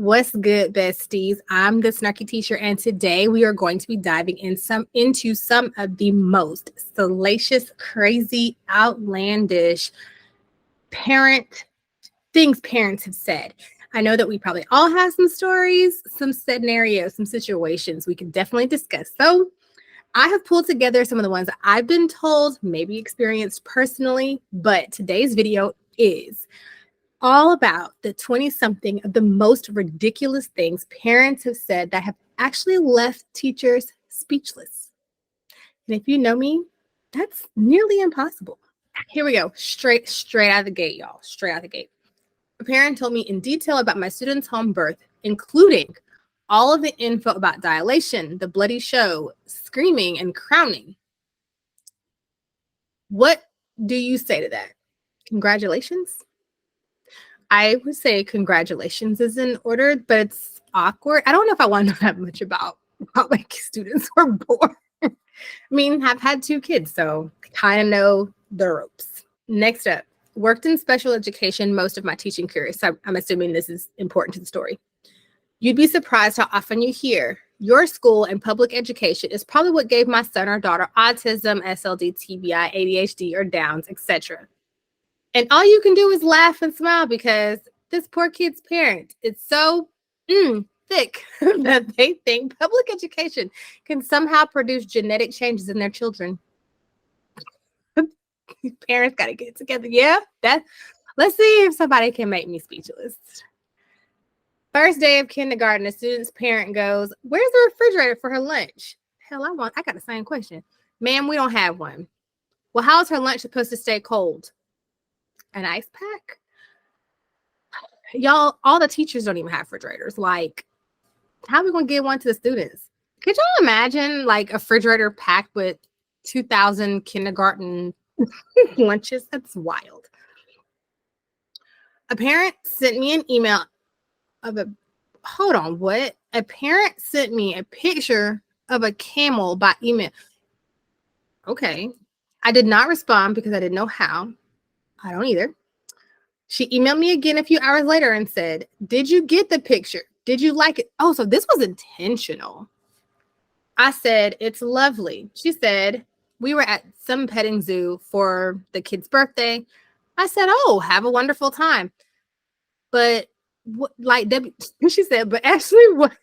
What's good, besties? I'm the Snarky Teacher, and today we are going to be diving into some of the most salacious, crazy, outlandish things parents have said. I know that we probably all have some stories, some scenarios, some situations we can definitely discuss. So I have pulled together some of the ones that I've been told, maybe experienced personally, but today's video is all about the 20-something of the most ridiculous things parents have said that have actually left teachers speechless. And if you know me, that's nearly impossible. Here we go. Straight out of the gate, y'all. Straight out of the gate. A parent told me in detail about my student's home birth, including all of the info about dilation, the bloody show, screaming, and crowning. What do you say to that? Congratulations? I would say congratulations is in order, but it's awkward. I don't know if I want to know that much about how my students were born. I mean, I've had 2 kids, so I kind of know the ropes. Next up, worked in special education most of my teaching career, so I'm assuming this is important to the story. You'd be surprised how often you hear, your school and public education is probably what gave my son or daughter autism, SLD, TBI, ADHD, or Downs, etc. And all you can do is laugh and smile because this poor kid's parent is so thick that they think public education can somehow produce genetic changes in their children. Parents got to get it together. Yeah, let's see if somebody can make me speechless. First day of kindergarten, a student's parent goes, "Where's the refrigerator for her lunch?" Hell, I got the same question. "Ma'am, we don't have one." "Well, how is her lunch supposed to stay cold?" "An ice pack?" Y'all, all the teachers don't even have refrigerators. Like, how are we going to give one to the students? Could y'all imagine like a refrigerator packed with 2,000 kindergarten lunches? That's wild. A parent sent me an email of a parent sent me a picture of a camel by email. Okay. I did not respond because I didn't know how. I don't either. She emailed me again a few hours later and said, "Did you get the picture? Did you like it?" Oh, so this was intentional. I said, "It's lovely." She said, "We were at some petting zoo for the kid's birthday." I said, "Oh, have a wonderful time." But like Debbie, she said, "But actually, what?"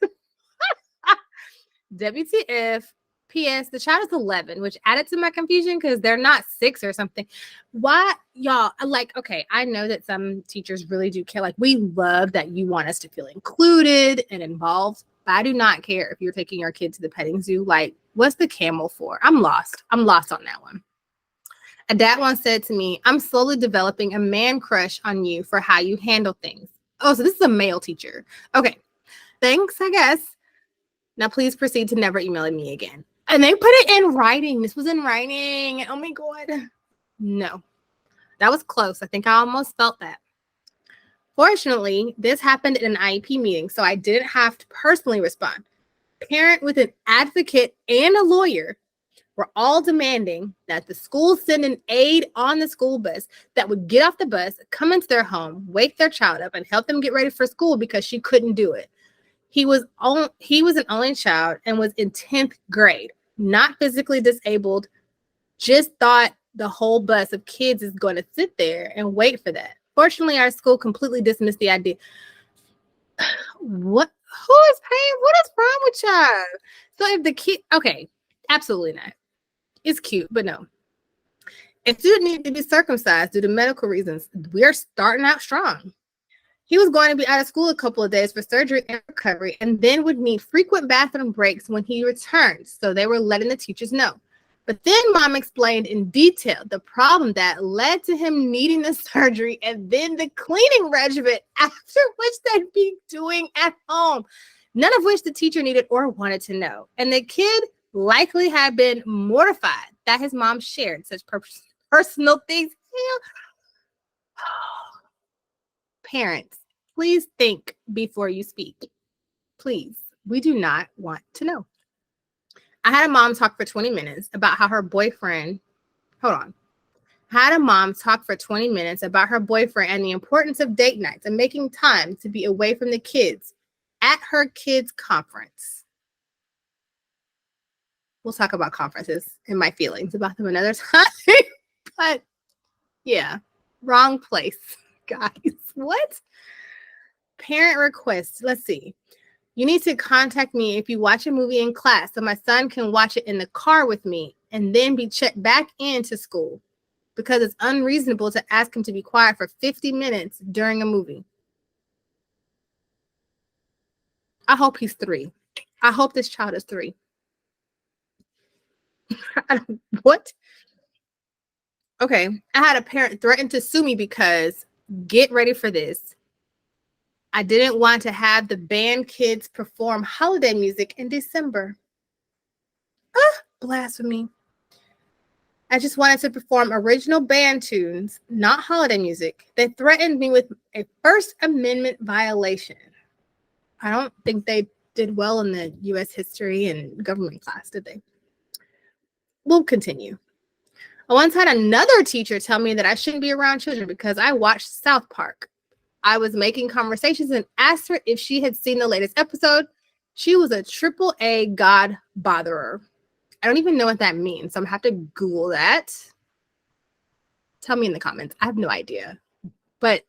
WTF. P.S. The child is 11, which added to my confusion because they're not 6 or something. Why, y'all? Like, okay, I know that some teachers really do care. Like, we love that you want us to feel included and involved. But I do not care if you're taking your kid to the petting zoo. Like, what's the camel for? I'm lost. I'm lost on that one. A dad once said to me, "I'm slowly developing a man crush on you for how you handle things." Oh, so this is a male teacher. Okay. Thanks, I guess. Now, please proceed to never emailing me again. And they put it in writing. This was in writing. Oh, my God. No. That was close. I think I almost felt that. Fortunately, this happened in an IEP meeting, so I didn't have to personally respond. Parent with an advocate and a lawyer were all demanding that the school send an aide on the school bus that would get off the bus, come into their home, wake their child up, and help them get ready for school because she couldn't do it. He was an only child and was in 10th grade, not physically disabled, just thought the whole bus of kids is going to sit there and wait for that. Fortunately, our school completely dismissed the idea. What? Who is paying? What is wrong with y'all? So if the kid, okay, absolutely not. It's cute, but no. If student needed to be circumcised due to medical reasons, we are starting out strong. He was going to be out of school a couple of days for surgery and recovery, and then would need frequent bathroom breaks when he returned. So they were letting the teachers know. But then mom explained in detail the problem that led to him needing the surgery and then the cleaning regimen after which they'd be doing at home, none of which the teacher needed or wanted to know. And the kid likely had been mortified that his mom shared such personal things. Parents, please think before you speak. Please, we do not want to know. I had a mom talk for 20 minutes about how her boyfriend, had a mom talk for 20 minutes about her boyfriend and the importance of date nights and making time to be away from the kids at her kids' conference. We'll talk about conferences and my feelings about them another time. But yeah, wrong place, guys. What? Parent request. Let's see. You need to contact me if you watch a movie in class so my son can watch it in the car with me and then be checked back into school because it's unreasonable to ask him to be quiet for 50 minutes during a movie. I hope he's 3. I hope this child is 3. What? Okay. I had a parent threaten to sue me because, get ready for this, I didn't want to have the band kids perform holiday music in December. Blasphemy. I just wanted to perform original band tunes, not holiday music. They threatened me with a First Amendment violation. I don't think they did well in the U.S. history and government class, did they? We'll continue. I once had another teacher tell me that I shouldn't be around children because I watched South Park. I was making conversations and asked her if she had seen the latest episode. She was a AAA God botherer. I don't even know what that means, so I'm going to have to Google that. Tell me in the comments. I have no idea. But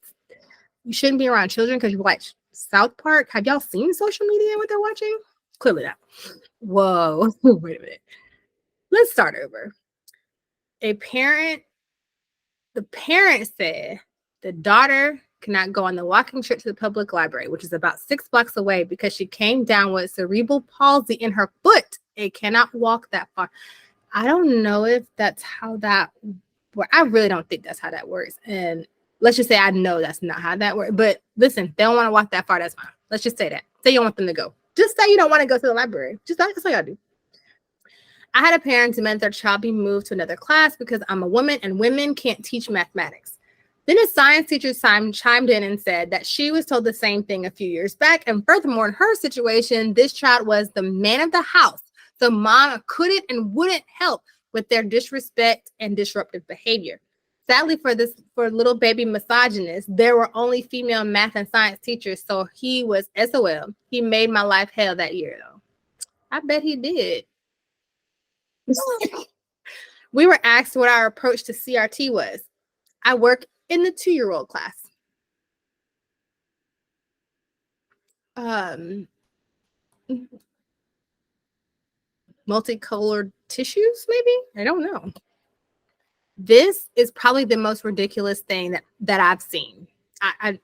you shouldn't be around children because you watch South Park. Have y'all seen social media and what they're watching? Clearly not. Whoa. Wait a minute. Let's start over. The parent said the daughter cannot go on the walking trip to the public library, which is about 6 blocks away, because she came down with cerebral palsy in her foot and cannot walk that far. I don't know if that's how that works. I really don't think that's how that works. And let's just say I know that's not how that works. But listen, they don't want to walk that far. That's fine. Let's just say that. Say you don't want them to go. Just say you don't want to go to the library. That's all you gotta do. I had a parent demand their child be moved to another class because I'm a woman and women can't teach mathematics. Then a science teacher chimed in and said that she was told the same thing a few years back. And furthermore, in her situation, this child was the man of the house. So mom couldn't and wouldn't help with their disrespect and disruptive behavior. Sadly for little baby misogynist, there were only female math and science teachers. So he was SOL. He made my life hell that year, though. I bet he did. We were asked what our approach to CRT was. I work in the 2-year-old class. Multicolored tissues, maybe? I don't know. This is probably the most ridiculous thing that I've seen. I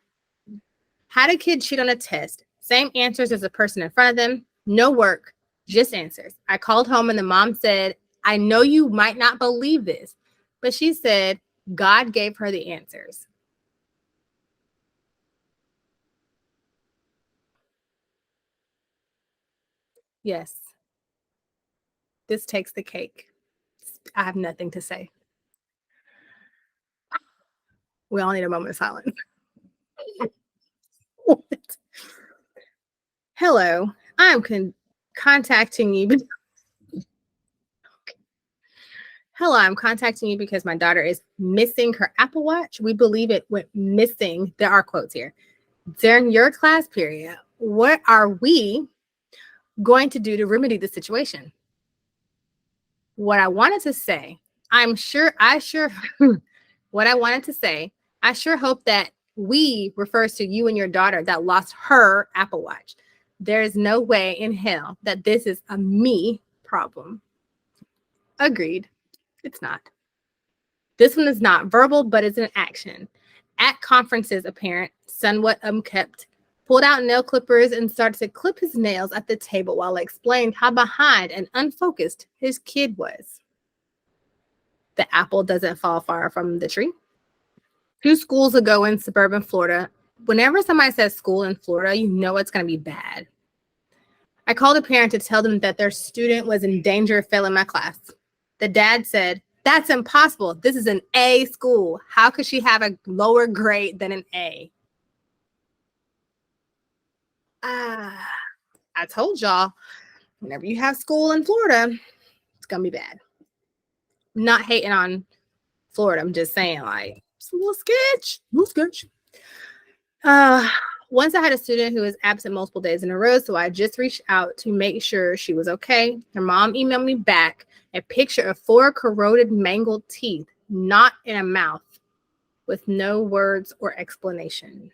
had a kid cheat on a test. Same answers as the person in front of them. No work, just answers. I called home and the mom said, I know you might not believe this, but she said God gave her the answers. Yes. This takes the cake. I have nothing to say. We all need a moment of silence. What? Hello, I'm contacting you. Hello, I'm contacting you because my daughter is missing her Apple Watch. We believe it went missing. There are quotes here. During your class period, what are we going to do to remedy the situation? What I wanted to say, what I wanted to say, I sure hope that we refers to you and your daughter that lost her Apple Watch. There is no way in hell that this is a me problem. Agreed. It's not. This one is not verbal, but it's an action. At conferences, a parent, somewhat unkempt, pulled out nail clippers and started to clip his nails at the table while I explained how behind and unfocused his kid was. The apple doesn't fall far from the tree. 2 schools ago in suburban Florida, whenever somebody says school in Florida, you know it's going to be bad. I called a parent to tell them that their student was in danger of failing my class. The dad said, that's impossible. This is an A school. How could she have a lower grade than an A? I told y'all, whenever you have school in Florida, it's going to be bad. I'm not hating on Florida. I'm just saying, like, it's a little sketch. Once I had a student who was absent multiple days in a row, so I just reached out to make sure she was okay. Her mom emailed me back a picture of 4 corroded, mangled teeth, not in a mouth, with no words or explanation.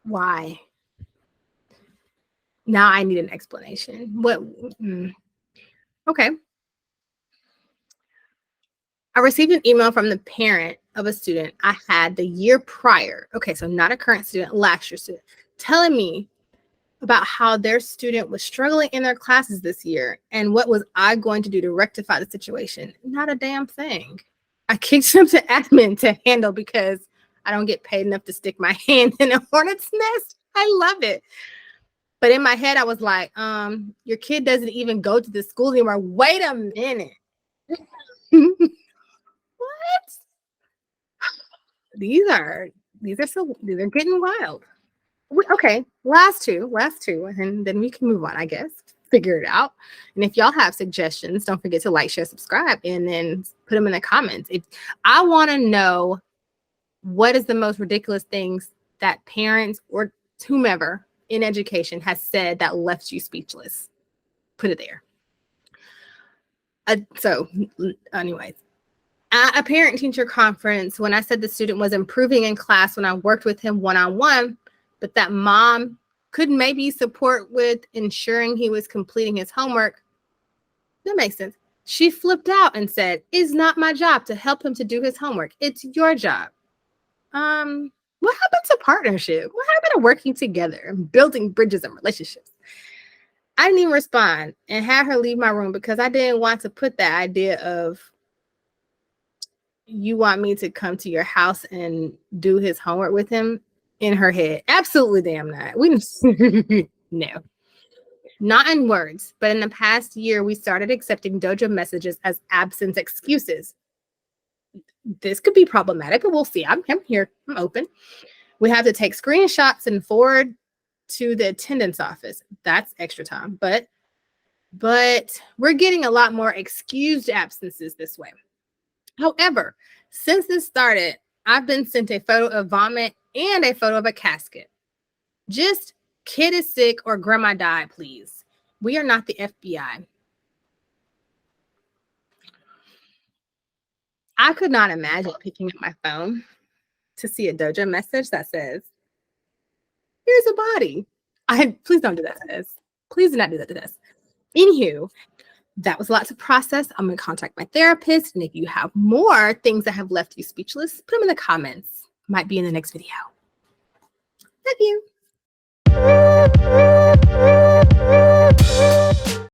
Why? Now I need an explanation. What? Okay. I received an email from the parent of a student I had the year prior. Okay, so not a current student, last year student, telling me about how their student was struggling in their classes this year and what was I going to do to rectify the situation. Not a damn thing. I kicked him to admin to handle because I don't get paid enough to stick my hand in a hornet's nest. I love it. But in my head, I was like, your kid doesn't even go to the school anymore. Wait a minute. What? These are getting wild. Okay, last two, and then we can move on, I guess. Figure it out. And if y'all have suggestions, don't forget to like, share, subscribe, and then put them in the comments. If I want to know what is the most ridiculous things that parents or whomever in education has said that left you speechless. Put it there. So anyways, at a parent-teacher conference, when I said the student was improving in class when I worked with him one-on-one, but that mom could maybe support with ensuring he was completing his homework, that makes sense. She flipped out and said, "It's not my job to help him to do his homework. It's your job." What happened to partnership? What happened to working together and building bridges and relationships? I didn't even respond and had her leave my room because I didn't want to put that idea of you want me to come to your house and do his homework with him in her head. Absolutely damn not. We no. Not in words, but in the past year, we started accepting dojo messages as absence excuses. This could be problematic, but we'll see. I'm here. I'm open. We have to take screenshots and forward to the attendance office. That's extra time, but we're getting a lot more excused absences this way. However, since this started, I've been sent a photo of vomit and a photo of a casket. Just kid is sick or grandma died, please. We are not the FBI. I could not imagine picking up my phone to see a dojo message that says, "Here's a body." Please don't do that to us. Please do not do that to us. Anywho, that was a lot to process. I'm going to contact my therapist. And if you have more things that have left you speechless, put them in the comments. Might be in the next video. Love you.